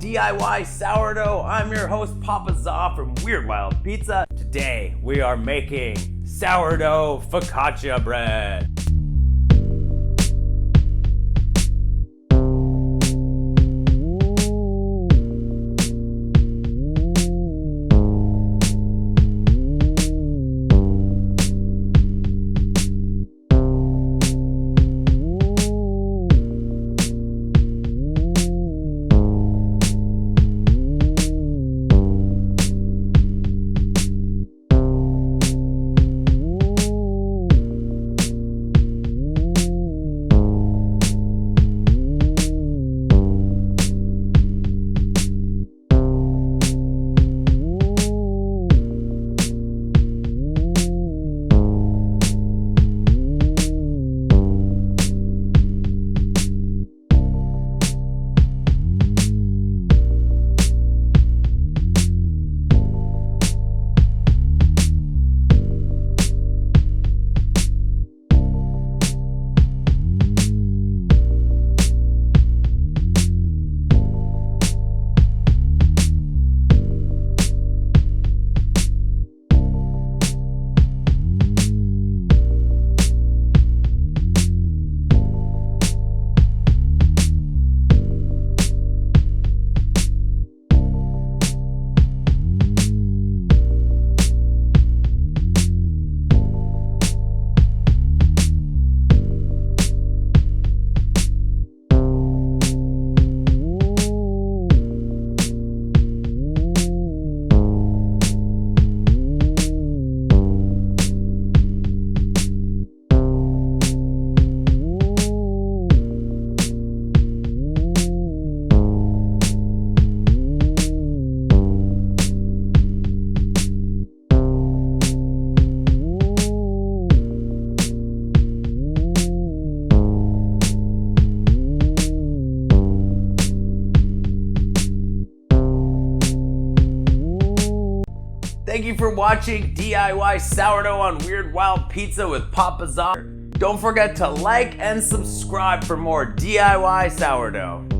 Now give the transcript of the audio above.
DIY Sourdough. I'm your host, Papa Za from Weird Wild Pizza. Today, we are making sourdough focaccia bread. Thank you for watching DIY Sourdough on Weird Wild Pizza with Papa Za. Don't forget to like and subscribe for more DIY sourdough.